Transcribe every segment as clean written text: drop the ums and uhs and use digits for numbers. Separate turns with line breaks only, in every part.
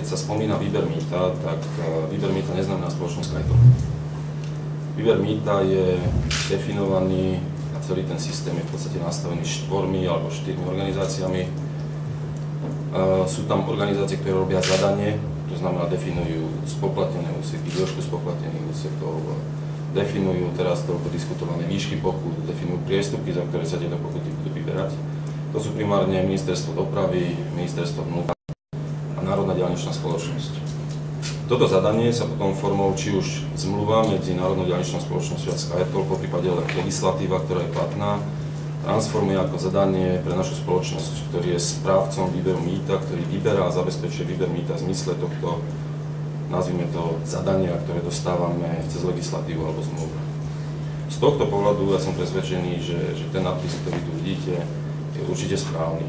keď sa spomína výber mýta, tak výber mýta neznamená spoločnosť SkyTeL. Výber mýta je definovaný a celý ten systém je v podstate nastavený 4 alebo 4 organizáciami. Sú tam organizácie, ktoré robia zadanie, to znamená definujú spoplatnené úseky, dĺžku spoplatnených úsekov, definujú teraz toľko diskutované výšky pokút, definujú priestupky, za ktoré sa tieto pokuty budú vyberať. To sú primárne Ministerstvo dopravy, Ministerstvo vnútra a Národná diaľničná spoločnosť. Toto zadanie sa potom formou či už zmluva medzi Národnou diaľničnou spoločnosťou a SkyTeL, poprípade legislatíva, ktorá je platná, transformuje ako zadanie pre našu spoločnosť, ktorý je správcom výberu mýta, ktorý vyberá a zabezpečuje výber mýta v zmysle tohto, nazvime to, zadania, ktoré dostávame cez legislatívu alebo zmluvu. Z tohto pohľadu ja som presvedčený, že ten nadpis, ktorý tu vidíte, je určite správny.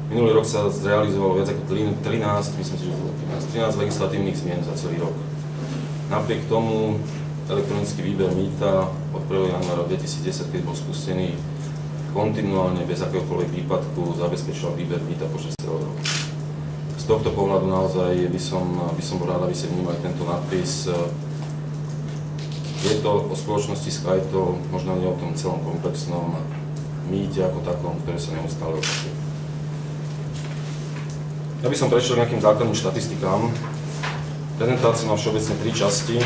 Minulý rok sa zrealizovalo viac ako 13, myslím si, že bolo 13 legislatívnych zmien za celý rok. Napriek tomu elektronický výber mýta od 1. januára 2010, keď bol spustený, kontinuálne bez akéhokoľvek výpadku zabezpečoval výber mýta počas celého roku. Z tohto pohľadu naozaj by som bol rád, aby ste vnímali tento nadpis. Je to o spoločnosti SkyTeL, možno nie o tom celom komplexnom mýte ako takom, ktoré sa neustále opakuje. Ja by som prešiel nejakým základným štatistikám. Prezentácia má všeobecne 3 časti.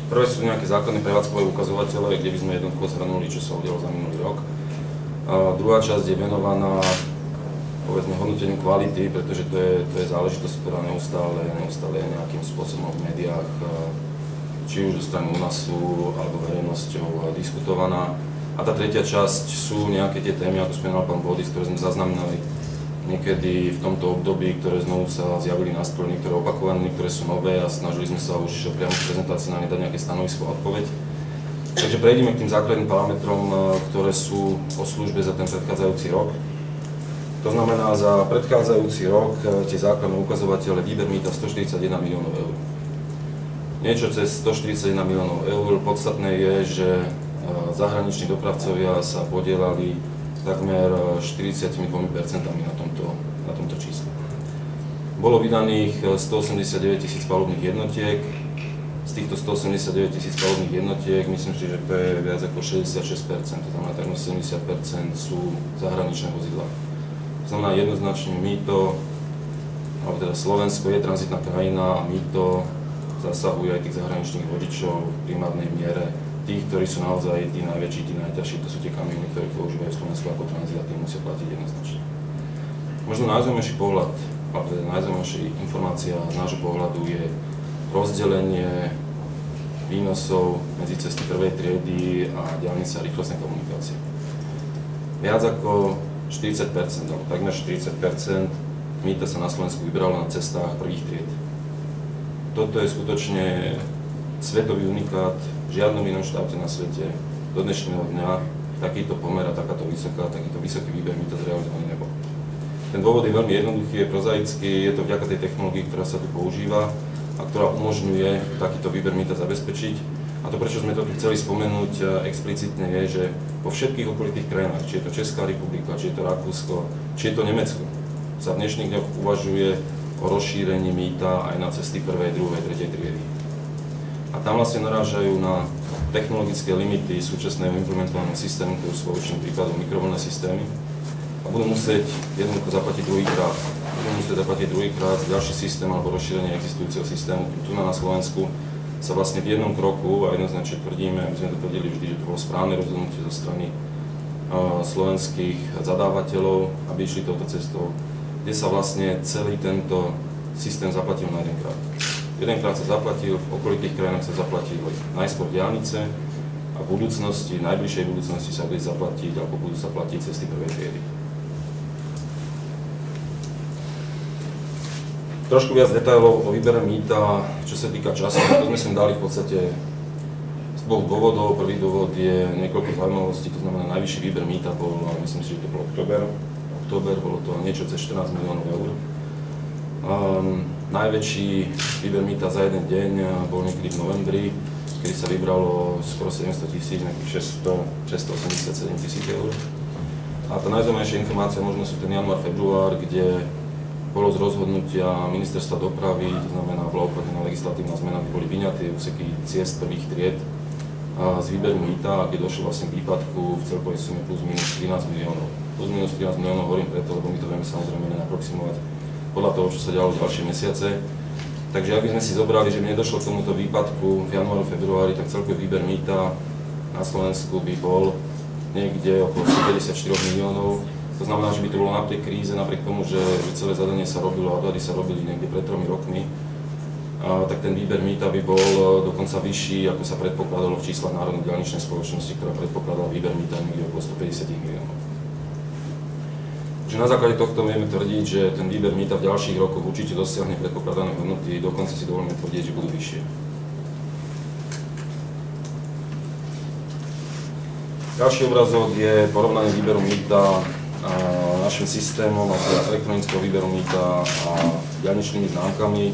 Prvé sú nejaké základné prevádzkové ukazovatele, kde by sme jednoducho zhrnuli, čo sa udialo za minulý rok. Druhá časť je venovaná, povedzme, hodnoteniu kvality, pretože to je záležitosť, ktorá neustále je nejakým spôsobom v médiách, či už zo strany UNASu alebo verejnosťou diskutovaná. A tá tretia časť sú nejaké tie témy, ako spomínal pán Bodis, ktoré sme zaznamenali niekedy v tomto období, ktoré znovu sa zjavili na stole, niektoré opakované, niektoré sú nové a snažili sme sa už priamo v prezentácii na ne dať nejaké stanovisko a odpoveď. Takže prejdeme k tým základným parametrom, ktoré sú o službe za ten predchádzajúci rok. To znamená, za predchádzajúci rok tie základné ukazovatele výber mýta 141 miliónov eur. Niečo cez 141 miliónov eur. Podstatné je, že zahraniční dopravcovia sa podielali takmer 42% na tomto čísle. Bolo vydaných 189 000 palubných jednotiek. Z týchto 189 000 palubných jednotiek, myslím si, že to je viac ako 66%, to znamená takmer 70% sú zahraničné vozidlá. To znamená jednoznačne mýto, alebo teda Slovensko je tranzitná krajina a mýto zasahuje aj tých zahraničných vodičov v primárnej miere. Tých, ktorí sú naozaj tí najväčší, tí najťažší, to sú tie kamiony, ktoré používajú Slovensku ako tranzit a tí musia platiť jednoznačne. Možno najzaujímavejší pohľad, alebo teda najzaujímavejšia informácia z nášho pohľadu je rozdelenie výnosov medzi cesty prvej triedy a diaľnice a rýchlostnej komunikácie. Viac ako 40%, alebo takmer 40% mýta sa na Slovensku vybralo na cestách prvých tried. Toto je skutočne svetový unikát. V žiadnom inom štáte na svete do dnešného dňa takýto pomer a takýto vysoký výber mýta zrealizovaný nebol. Ten dôvod je veľmi jednoduchý, je prozaický, je to vďaka tej technológii, ktorá sa tu používa a ktorá umožňuje takýto výber mýta zabezpečiť. A to, prečo sme to chceli spomenúť explicitne, je, že vo všetkých okolitých krajinách, či je to Česká republika, či je to Rakúsko, či je to Nemecko, sa v dnešných dňoch uvažuje o rozšírení mýta aj na cesty prvej, druhej, tretej triedy. A tam vlastne narážajú na technologické limity súčasného implementovaného systému, ktorú sú vo väčšinu prípadov mikrovlnné systémy a budú musieť jednoducho zaplatiť druhýkrát. Budú musieť zaplatiť druhýkrát ďalší systém alebo rozšírenie existujúceho systému. Tu na Slovensku sa vlastne v jednom kroku, a jednoznačne tvrdíme, aby sme to tvrdili vždy, že to bolo správne rozhodnutie zo strany slovenských zadávateľov, aby išli touto cestou, kde sa vlastne celý tento systém zaplatil na jedenkrát. Jedenkrát sa zaplatil, v okolitých krajinách sa zaplatili najskôr diaľnice a v budúcnosti, v najbližšej budúcnosti sa bude zaplatiť, alebo budú sa platiť cesty prvej triedy. Trošku viac detailov o výbere mýta, čo sa týka času. To sme sem dali v podstate z dvoch dôvodov. Prvý dôvod je niekoľko zaujímavostí, to znamená najvyšší výber mýta bol, myslím si, že to bol október, bolo to niečo cez 14 miliónov eur. Najväčší výber mýta za jeden deň bol niekedy v novembri, kedy sa vybralo skoro 700 000, nejakých 687 000 eur. A tá najzaujímavejšia informácia možno sú ten január, február, kde bolo z rozhodnutia ministerstva dopravy, to znamená, bola uplatnená legislatívna zmena, by boli vyňaté úseky ciest prvých tried z výberu mýta, kde došlo vlastne k výpadku v celkovej sume plus minus 13 miliónov. Plus minus 13 miliónov hovorím preto, lebo my to vieme samozrejme naproximovať podľa toho, čo sa dialo ďalšie mesiace. Takže ak by sme si zobrali, že by nedošlo k tomuto výpadku v januári, februári, tak celkový výber mýta na Slovensku by bol niekde okolo 154 miliónov. To znamená, že by to bolo napriek kríze, napriek tomu, že celé zadanie sa robilo a odhady sa robili niekde pred 3 rokmi, tak ten výber mýta by bol dokonca vyšší, ako sa predpokladalo v číslach Národnej diaľničnej spoločnosti, ktorá predpokladala výber mýta niekde okolo 150 miliónov. Takže na základe tohto vieme tvrdiť, že ten výber mýta v ďalších rokoch určite dosiahne predpokladané hodnoty, dokonca si dovolíme tvrdiť, že budú vyššie. Ďalší obrazok je porovnanie výberu mýta našim systémom, elektronického výberu mýta a diaľničnými známkami.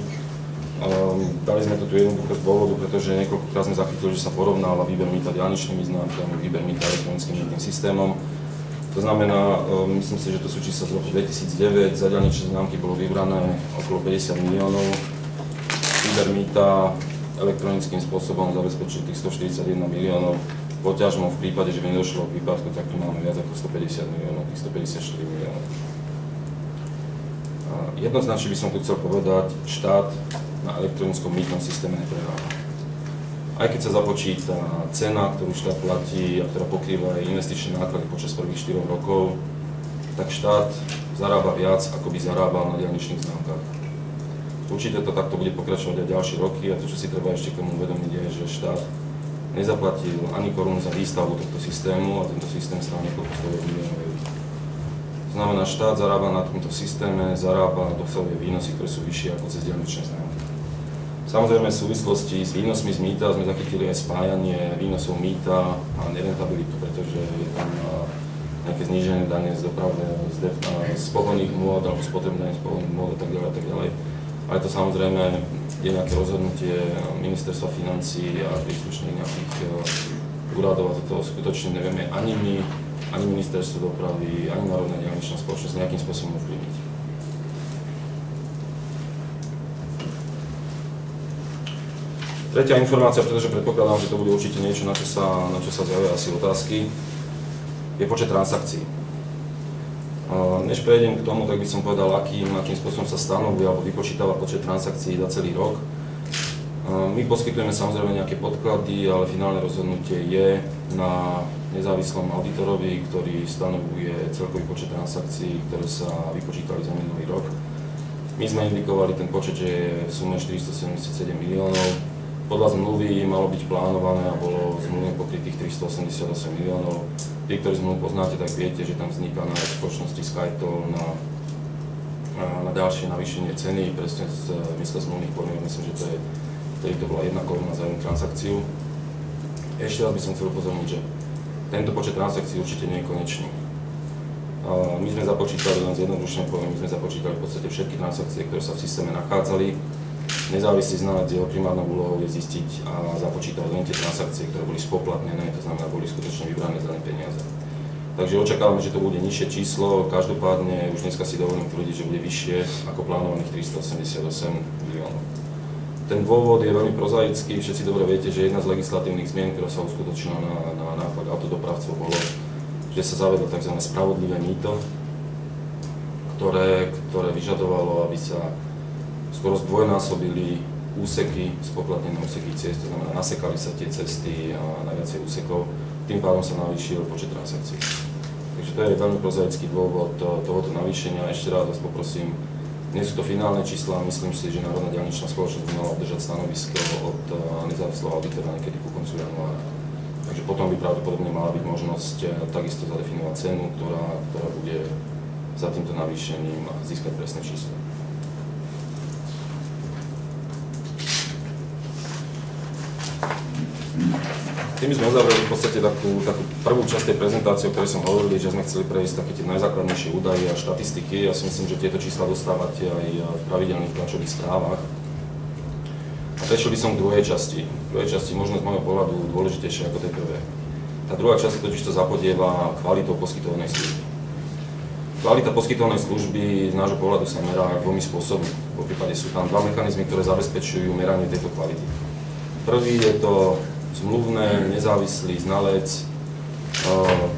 Dali sme to tu jednoducho z dôvodu, pretože niekoľkokrát sme zachytili, že sa porovnáva výber mýta diaľničnými známkami, výber mýta elektronickým mýtnym systémom. To znamená, myslím si, že to sú čísla z roku 2009, za diaľničné známky bolo vybrané okolo 50 miliónov, výber mýta elektronickým spôsobom zabezpečil tých 141 miliónov. Poťažmo v prípade, že by nedošlo k výpadku, tak tu máme viac ako 150 miliónov, tých 154 miliónov. Jednoznačne by som tu chcel povedať, štát na elektronickom mýtnom systéme neprerába. Aj keď sa započíta cena, ktorú štát platí a ktorá pokrýva aj investičné náklady počas prvých 4 rokov, tak štát zarába viac, ako by zarábal na diaľničných známkach. Určite to takto bude pokračovať aj ďalšie roky a to, čo si treba ešte k tomu uvedomiť, je, že štát nezaplatil ani korunu za výstavbu tohto systému a tento systém stál niekoľko stoviek miliónov eur. To znamená, štát zarába na tomto systéme, zarába dosahuje výnosy, ktoré sú vyššie ako cez diaľničné známky. Samozrejme v súvislosti s výnosmi z mýta sme zachytili aj spájanie výnosov mýta a nerentabilitu, pretože je tam nejaké znížené dane z pohonných môd alebo spotrebné dane z pohonných môd a tak ďalej. Ale to samozrejme je nejaké rozhodnutie ministerstva financií a príslušných nejakých úradov a toto skutočne nevieme ani my, ani ministerstvo dopravy, ani Národná diaľničná spoločnosť nejakým spôsobom ovplyvniť. Tretia informácia, pretože predpokladám, že to bude určite niečo, na čo sa zjavia asi otázky, je počet transakcií. Než prejdem k tomu, tak by som povedal, akým spôsobom sa stanovuje alebo vypočítava počet transakcií za celý rok. My poskytujeme samozrejme nejaké podklady, ale finálne rozhodnutie je na nezávislom auditorovi, ktorý stanovuje celkový počet transakcií, ktoré sa vypočítali za minulý rok. My sme indikovali ten počet, že je v sume 477 miliónov. Podľa zmluvy malo byť plánované a bolo zmluvne pokrytých 388 miliónov. Tí, ktorí zmluvu poznáte, tak viete, že tam vzniká na spoločnosti SkyToll na ďalšie navýšenie ceny, presne v mysle zmluvných podmienok, myslím, že to bola 1 koruna za jednu transakciu. Ešte raz by som chcel upozorniť, že tento počet transakcií určite nie je konečný. My sme započítali, len zjednodušene poviem, my sme započítali v podstate všetky transakcie, ktoré sa v systéme nachádzali. Nezávislý znalec, jeho primárnou úlohou je zistiť a započítať len tie transakcie, ktoré boli spoplatnené, to znamená, boli skutočne vybrané za ne peniaze. Takže očakávame, že to bude nižšie číslo, každopádne už dneska si dovolím tvrdiť, že bude vyššie ako plánovaných 388 miliónov. Ten dôvod je veľmi prozaický, všetci dobre viete, že jedna z legislatívnych zmien, ktorá sa uskutočnila na náklad autodopravcov, bolo, že sa zavedlo tzv. Spravodlivé mýto, ktoré vyžadovalo, aby sa skoro zdvojnásobili úseky, spoplatnené úseky ciest, to znamená, nasekali sa tie cesty na viacej úsekov, tým pádom sa navýšil počet transakcií. Takže to je veľmi prozaický dôvod tohoto navýšenia. Ešte raz vás poprosím, nie sú to finálne čísla, myslím si, že Národná diaľničná spoločnosť by mala obdržať stanovisko od nezávislého auditora niekedy ku koncu januára. Takže potom by pravdepodobne mala byť možnosť takisto zadefinovať cenu, ktorá bude za týmto navýšením a získať presné číslo. Tým sme uzavreli v podstate takú prvú časť tej prezentácie, o ktorej som hovoril, že sme chceli prejsť také tie najzákladnejšie údaje a štatistiky. Ja si myslím, že tieto čísla dostávate aj v pravidelných tlačových správach. A prešli by som k druhej časti. V druhej časti možno z môjho pohľadu dôležitejšie ako tej prvej. Tá druhá časť totiž to zapodieva kvalitou poskytovanej služby. Kvalita poskytovanej služby z nášho pohľadu sa merá dvomi spôsobmi. Po prípade sú tam dva mechanizmy, ktoré zabezpečujú meranie tejto kvality. Prvý je to zmluvné, nezávislý znalec,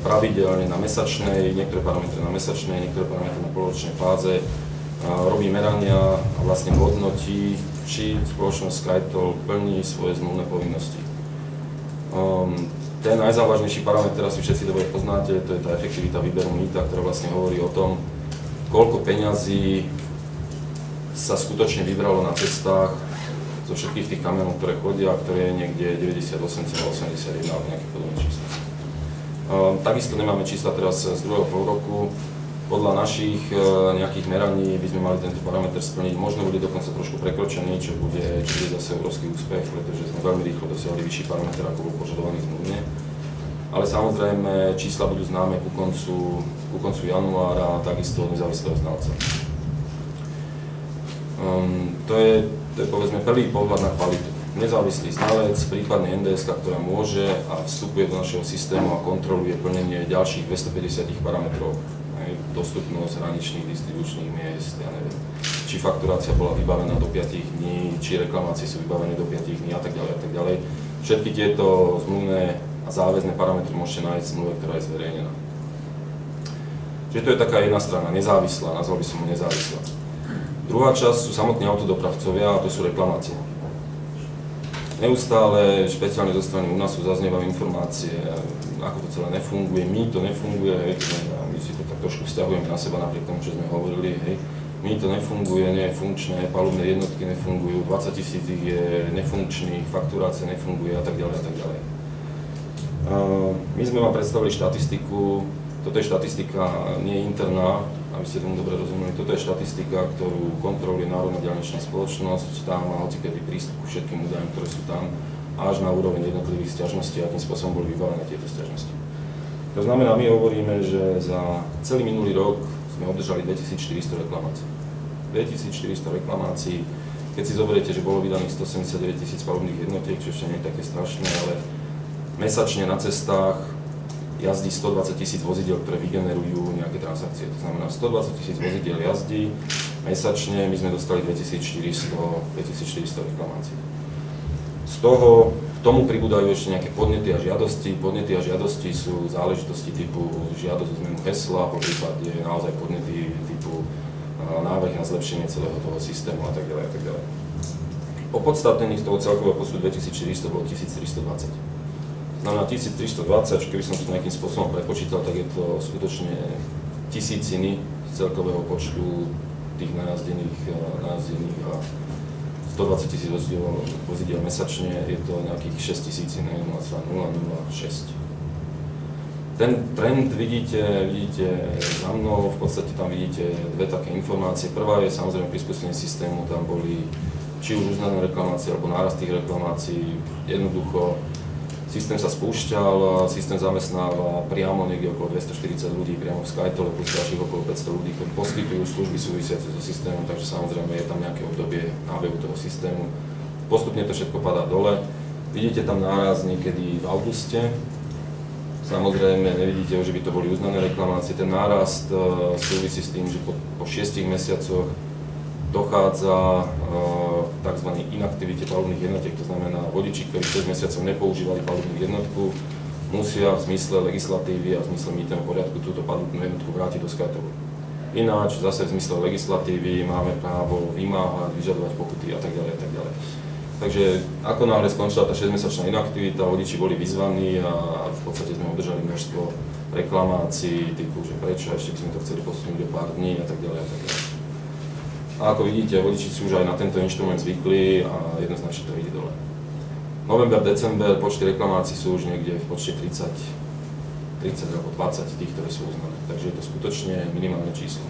pravidelne na mesačnej, niektoré parametre na mesačnej, niektoré parametre na poloročnej fáze, robí merania a vlastne hodnotí, či spoločnosť SkyToll plní svoje zmluvné povinnosti. Ten najzávažnejší parameter, asi všetci dobre poznáte, to je tá efektivita výberu mýta, ktorá vlastne hovorí o tom, koľko peňazí sa skutočne vybralo na cestách zo všetkých tých kamionov, ktoré chodia, ktoré je niekde 98,81 alebo nejaké podobné čísla. Takisto nemáme čísla teraz z druhého polroku. Podľa našich nejakých meraní by sme mali tento parameter splniť. Možno bude dokonca trošku prekročený, čo bude zase obrovský úspech, pretože sme veľmi rýchlo dosiahli vyšší parameter, ako bol požadovaný zmluvne. Ale samozrejme čísla budú známe ku koncu januára a takisto od nezávislého znalca. To je povedzme prvý pohľad na kvalitu. Nezávislý znalec, prípadne NDS, ktorá môže a vstupuje do našeho systému a kontroluje plnenie ďalších 250 parametrov. Dostupnosť hraničných distribučných miest, ja neviem, či fakturácia bola vybavená do 5 dní, či reklamácie sú vybavené do 5 dní a tak ďalej a tak ďalej. Všetky tieto zmluvné a záväzné parametre môžete nájsť v zmluve, ktorá je zverejnená. Čiže to je taká jedna strana, nezávislá, nazval by som ju nezávislá. Druhá časť sú samotní autodopravcovia a to sú reklamácie. Neustále, špeciálne zo strany u nás zaznievajú informácie, ako to celé nefunguje, to nefunguje, hej, my si to tak trošku vzťahujeme na seba napriek tomu, čo sme hovorili, hej, to nefunguje, nie je funkčné, palubné jednotky nefungujú, 20 000 ich je nefunkčných, fakturácia nefunguje a tak ďalej a tak ďalej. My sme vám predstavili štatistiku, toto je štatistika nie interná, aby ste tomu dobre rozumeli, toto je štatistika, ktorú kontroluje Národná diaľničná spoločnosť, tá má hocikedy prístup ku všetkým údajom, ktoré sú tam, až na úroveň jednotlivých sťažností, akým spôsobom boli vybavené tieto sťažnosti. To znamená, my hovoríme, že za celý minulý rok sme obdržali 2400 reklamácií. 2400 reklamácií, keď si zoberiete, že bolo vydaných 179 000 palubných jednotiek, čo ešte nie je také strašné, ale mesačne na cestách jazdí 120 000 vozidiel, ktoré vygenerujú nejaké transakcie. To znamená, 120 000 vozidiel jazdí mesačne, my sme dostali 2400 reklamácií. Z toho k tomu pribúdajú ešte nejaké podnety a žiadosti. Podnety a žiadosti sú záležitosti typu žiadosť o zmenu hesla, po prípade naozaj podnety typu návrh na zlepšenie celého toho systému a tak ďalej a tak ďalej. Opodstatnených z toho celkového počtu 2400 bolo 1320. Znamená 1320, keby som to nejakým spôsobom prepočítal, tak je to skutočne tisíciny z celkového počtu tých najazdených a 120 000 vozidiel mesačne, je to nejakých 6 000, 0,006. Ten trend vidíte za mnou, v podstate tam vidíte dve také informácie. Prvá je samozrejme prispôsobenie systému, tam boli či už uznané reklamácie alebo nárast tých reklamácií. Jednoducho systém sa spúšťal, systém zamestnáva priamo niekde okolo 240 ľudí, priamo v SkyTolle, plus ďalších okolo 500 ľudí, ktorí poskytujú služby súvisiace so systémom, takže samozrejme je tam nejaké obdobie nábehu toho systému. Postupne to všetko padá dole. Vidíte tam náraz niekedy v auguste. Samozrejme nevidíte, že by to boli uznané reklamácie. Ten nárast súvisí s tým, že po 6 mesiacoch dochádza k tzv. Inaktivite palubných jednotiek, to znamená vodiči, ktorí 6 mesiacov nepoužívali palubnú jednotku, musia v zmysle legislatívy a v zmysle mýtneho poriadku túto palubnú jednotku vrátiť do SkyTollu. Ináč, zase v zmysle legislatívy máme právo vymáhať, vyžadovať pokuty a tak ďalej a tak ďalej. Takže ako náhle skončila tá 6-mesačná inaktivita, vodiči boli vyzvaní a v podstate sme obdržali množstvo reklamácií typu, že prečo, ešte by sme to chceli posunúť do pár dní a tak ďalej a tak ďalej. A ako vidíte, vodiči sú už aj na tento inštrument zvykli a jednoznačne to ide dole. November, december, počty reklamácií sú už niekde v počte 30 alebo 20 tých, ktoré sú uznané. Takže je to skutočne minimálne číslo.